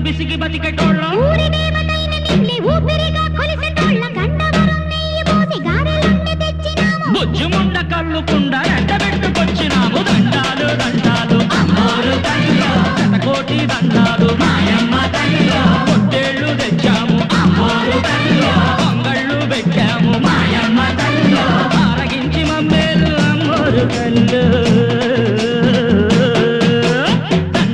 బిసిగి బతికెటోళ్ళ బుజ్జుముండ కళ్ళుకుండ ఎండబెట్టుకొచ్చినాము దండాలు దండాలు అమ్మోరు తల్లిలో కోటి దండాలు మాయమ్మ తల్లిలో పొట్టేళ్ళు తెచ్చాము అమ్మోరు తల్లిలో పొంగళ్ళు పెట్టాము మాయమ్మ తల్లిలో ఆరగించి మమ్మేలు అమ్మోరు తల్లు